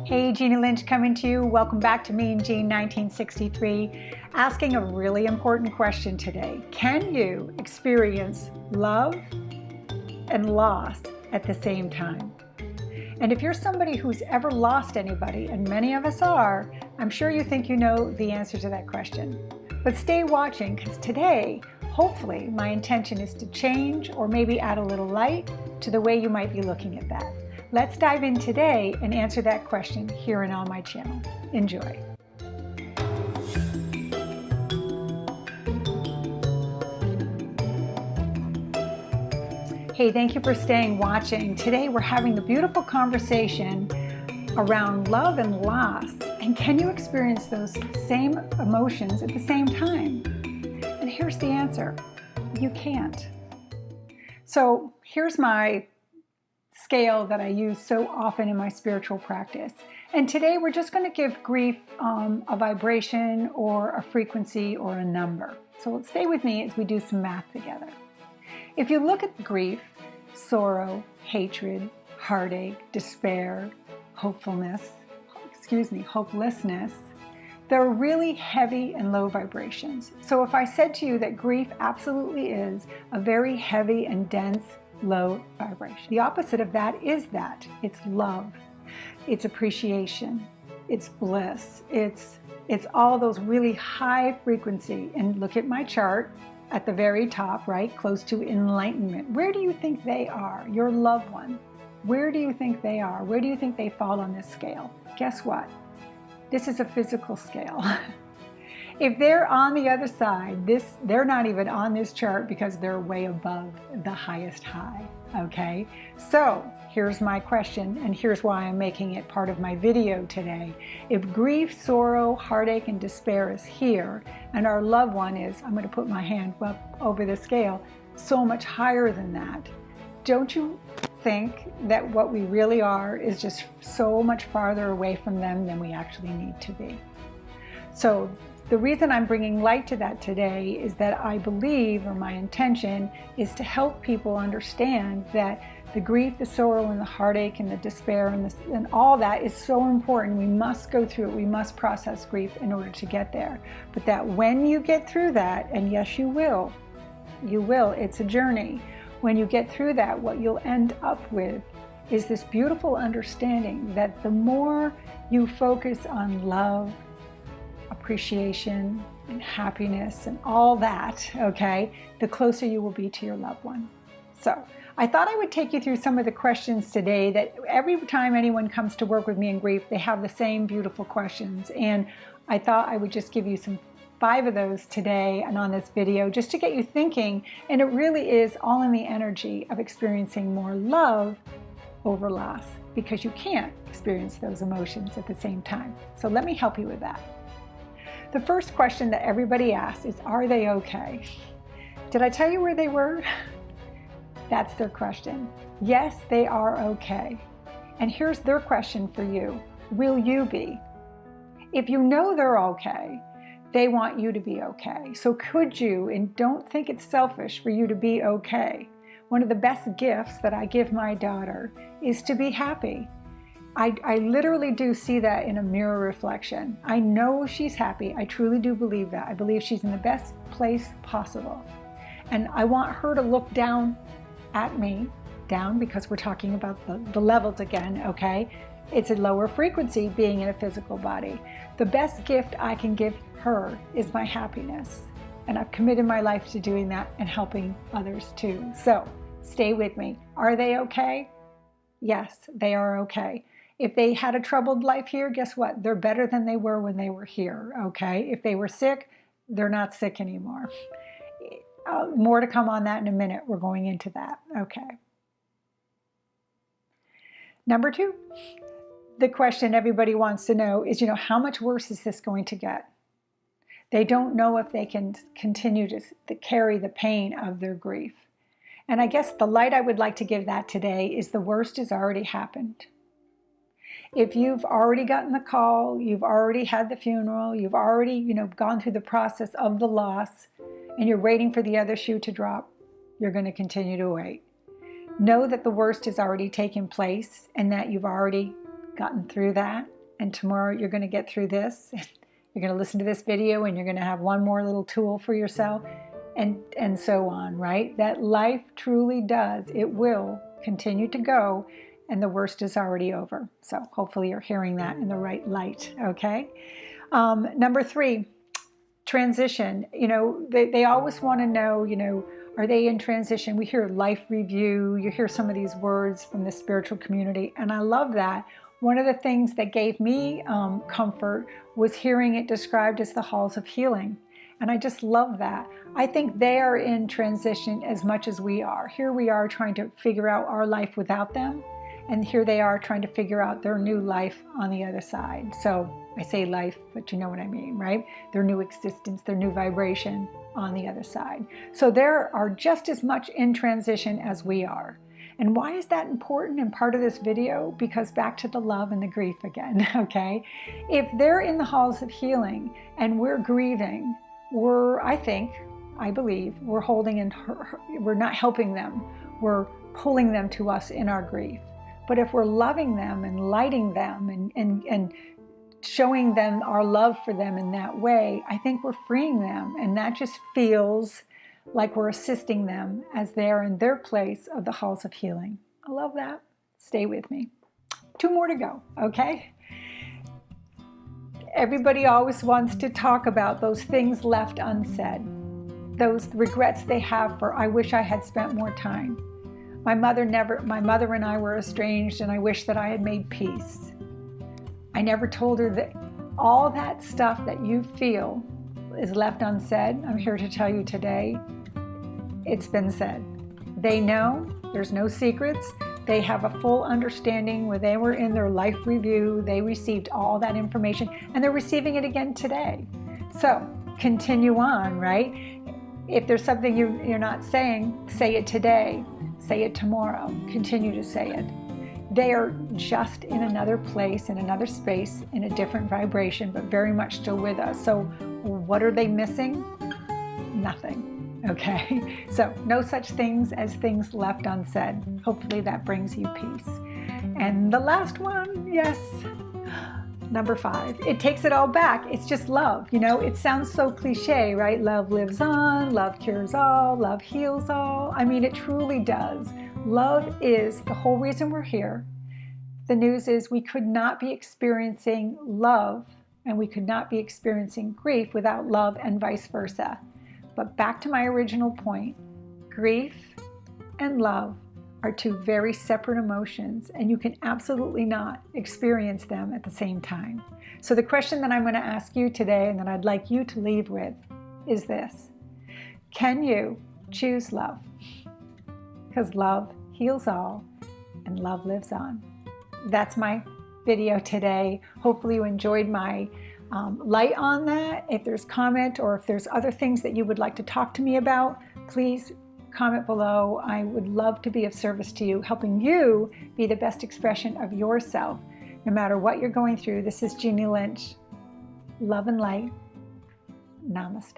Hey, Jeannie Lynch coming to you. Welcome back to Me and Jean 1963. Asking a really important question today. Can you experience love and loss at the same time? And if you're somebody who's ever lost anybody, and many of us are, I'm sure you think you know the answer to that question. But stay watching, because today, hopefully, my intention is to change or maybe add a little light to the way you might be looking at that. Let's dive in today and answer that question here and on my channel. Enjoy. Hey, thank you for staying watching. Today we're having a beautiful conversation around love and loss. And can you experience those same emotions at the same time? And here's the answer. You can't. So here's my scale that I use so often in my spiritual practice. And today we're just going to give grief a vibration or a frequency or a number. So stay with me as we do some math together. If you look at grief, sorrow, hatred, heartache, despair, hopelessness, they're really heavy and low vibrations. So if I said to you that grief absolutely is a very heavy and dense low vibration, the opposite of that is that. It's love, it's appreciation, it's bliss, it's all those really high frequency. And look at my chart at the very top, right, close to enlightenment. Where do you think they are? Your loved one. Where do you think they are? Where do you think they fall on this scale? Guess what? This is a physical scale. If they're on the other side, they're not even on this chart because they're way above the highest high, okay? So here's my question, and here's why I'm making it part of my video today. If grief, sorrow, heartache, and despair is here, and our loved one is, I'm going to put my hand up over the scale, so much higher than that, don't you think that what we really are is just so much farther away from them than we actually need to be? So the reason I'm bringing light to that today is that I believe, or my intention, is to help people understand that the grief, the sorrow, and the heartache, and the despair, and all that is so important. We must go through it. We must process grief in order to get there. But that when you get through that, and yes, you will, it's a journey. When you get through that, what you'll end up with is this beautiful understanding that the more you focus on love, appreciation, and happiness, and all that, okay, the closer you will be to your loved one. So I thought I would take you through some of the questions today that every time anyone comes to work with me in grief, they have the same beautiful questions. And I thought I would just give you 5 of those today and on this video just to get you thinking. And it really is all in the energy of experiencing more love over loss, because you can't experience those emotions at the same time. So let me help you with that. The first question that everybody asks is, are they okay? Did I tell you where they were? That's their question. Yes, they are okay. And here's their question for you. Will you be? If you know they're okay, they want you to be okay. So could you, and don't think it's selfish for you to be okay. One of the best gifts that I give my daughter is to be happy. I literally do see that in a mirror reflection. I know she's happy. I truly do believe that. I believe she's in the best place possible. And I want her to look down at me, down because we're talking about the levels again, okay? It's a lower frequency being in a physical body. The best gift I can give her is my happiness. And I've committed my life to doing that and helping others too. So stay with me. Are they okay? Yes, they are okay. If they had a troubled life here, guess what? They're better than they were when they were here, okay? If they were sick, they're not sick anymore. More to come on that in a minute. We're going into that, okay? Number 2, the question everybody wants to know is, how much worse is this going to get? They don't know if they can continue to carry the pain of their grief. And I guess the light I would like to give that today is the worst has already happened. If you've already gotten the call, you've already had the funeral, you've already, gone through the process of the loss, and you're waiting for the other shoe to drop, you're going to continue to wait. Know that the worst has already taken place and that you've already gotten through that. and tomorrow you're going to get through this. You're going to listen to this video and you're going to have one more little tool for yourself, and so on, right? That life truly does. It will continue to go, and the worst is already over. So hopefully you're hearing that in the right light, okay? Number 3, transition. You know, they always want to know, you know, are they in transition? We hear life review. You hear some of these words from the spiritual community, and I love that. One of the things that gave me comfort was hearing it described as the halls of healing. And I just love that. I think they are in transition as much as we are. Here we are trying to figure out our life without them, and here they are trying to figure out their new life on the other side. So I say life, but you know what I mean, right? Their new existence, their new vibration on the other side. So they are just as much in transition as we are. And why is that important and part of this video? Because back to the love and the grief again, okay? If they're in the halls of healing and we're grieving, I believe, we're holding in, we're not helping them. We're pulling them to us in our grief. But if we're loving them and lighting them and showing them our love for them in that way, I think we're freeing them. And that just feels like we're assisting them as they're in their place of the halls of healing. I love that. Stay with me. 2 more to go, okay? Everybody always wants to talk about those things left unsaid, those regrets they have for, I wish I had spent more time. My mother and I were estranged, and I wish that I had made peace. I never told her that all that stuff that you feel is left unsaid. I'm here to tell you today, it's been said. They know, there's no secrets. They have a full understanding. When they were in their life review, they received all that information, and they're receiving it again today. So continue on, right? If there's something you're not saying, say it today. Say it tomorrow. Continue to say it. They are just in another place, in another space, in a different vibration, but very much still with us. So what are they missing? Nothing. Okay, so no such things as things left unsaid. Hopefully that brings you peace. And the last one, yes, number 5, it takes it all back. It's just love. You know, it sounds so cliche, right? Love lives on, love cures all, love heals all. I mean, it truly does. Love is the whole reason we're here. The news is we could not be experiencing love, and we could not be experiencing grief without love, and vice versa. But back to my original point, grief and love are 2 very separate emotions, and you can absolutely not experience them at the same time. So the question that I'm going to ask you today, and that I'd like you to leave with, is this: can you choose love? Because love heals all, and love lives on. That's my video today. Hopefully you enjoyed my light on that. If there's comment, or if there's other things that you would like to talk to me about, please comment below. I would love to be of service to you, helping you be the best expression of yourself, no matter what you're going through. This is Jeannie Lynch. Love and light. Namaste.